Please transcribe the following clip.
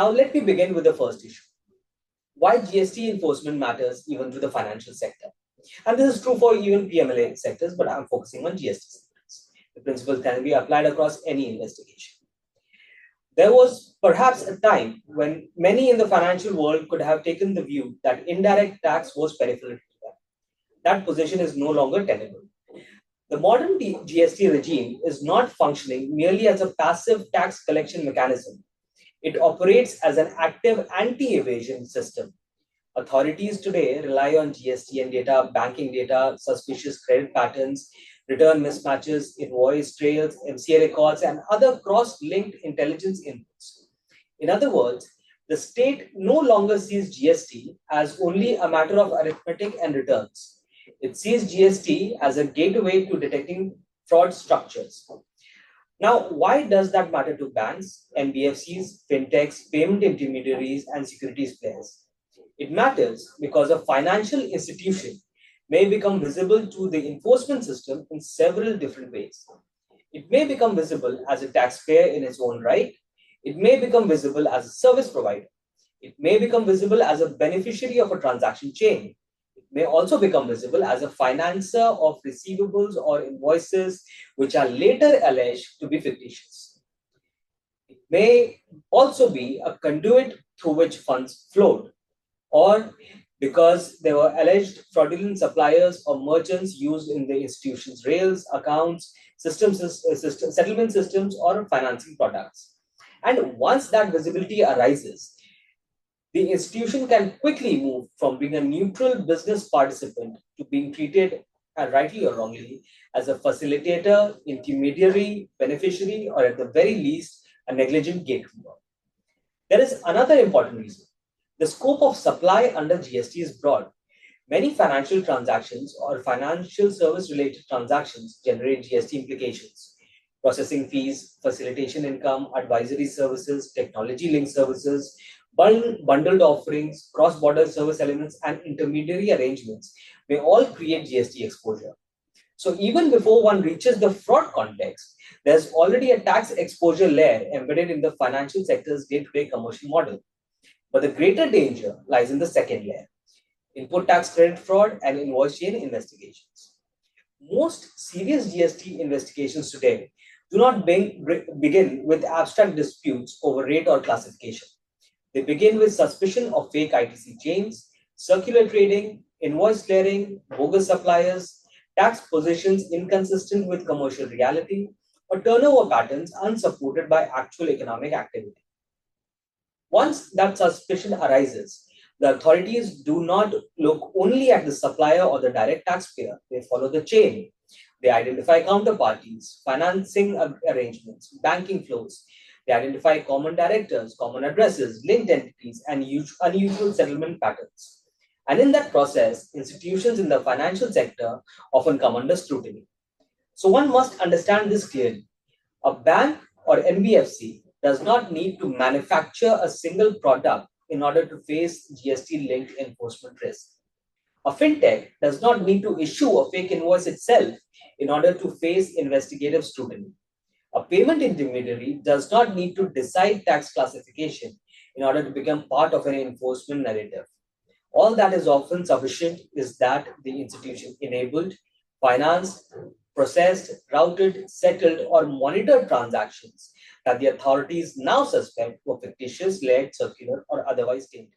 Now, let me begin with the first issue. Why GST enforcement matters even to the financial sector. And this is true for even PMLA sectors, but I'm focusing on GST sectors. The principle can be applied across any investigation. There was perhaps a time when many in the financial world could have taken the view that indirect tax was peripheral to them. That position is no longer tenable. The modern GST regime is not functioning merely as a passive tax collection mechanism. It operates as an active anti-evasion system. Authorities today rely on GSTN data, banking data, suspicious credit patterns, return mismatches, invoice trails, MCA records, and other cross-linked intelligence inputs. In other words, the state no longer sees GST as only a matter of arithmetic and returns. It sees GST as a gateway to detecting fraud structures. Now, why does that matter to banks, NBFCs, fintechs, payment intermediaries, and securities players? It matters because a financial institution may become visible to the enforcement system in several different ways. It may become visible as a taxpayer in its own right. It may become visible as a service provider. It may become visible as a beneficiary of a transaction chain. It may also become visible as a financer of receivables or invoices which are later alleged to be fictitious. It may also be a conduit through which funds flowed, or because there were alleged fraudulent suppliers or merchants used in the institution's rails, accounts, settlement systems, or financing products. And once that visibility arises, the institution can quickly move from being a neutral business participant to being treated, rightly or wrongly, as a facilitator, intermediary, beneficiary, or at the very least, a negligent gatekeeper. There is another important reason. The scope of supply under GST is broad. Many financial transactions or financial service related transactions generate GST implications. Processing fees, facilitation income, advisory services, technology linked services, bundled offerings, cross border service elements, and intermediary arrangements may all create GST exposure. So, even before one reaches the fraud context, there's already a tax exposure layer embedded in the financial sector's day to day commercial model. But the greater danger lies in the second layer: input tax credit fraud and invoice chain investigations. Most serious GST investigations today do not begin with abstract disputes over rate or classification. They begin with suspicion of fake ITC chains, circular trading, invoice clearing, bogus suppliers, tax positions inconsistent with commercial reality, or turnover patterns unsupported by actual economic activity. Once that suspicion arises, the authorities do not look only at the supplier or the direct taxpayer, they follow the chain. They identify counterparties, financing arrangements, banking flows. They identify common directors, common addresses, linked entities, and unusual settlement patterns. And in that process, institutions in the financial sector often come under scrutiny. So one must understand this clearly. A bank or NBFC does not need to manufacture a single product in order to face GST-linked enforcement risk. A fintech does not need to issue a fake invoice itself in order to face investigative scrutiny. A payment intermediary does not need to decide tax classification in order to become part of an enforcement narrative. All that is often sufficient is that the institution enabled, financed, processed, routed, settled, or monitored transactions that the authorities now suspect were fictitious, led, circular, or otherwise tainted.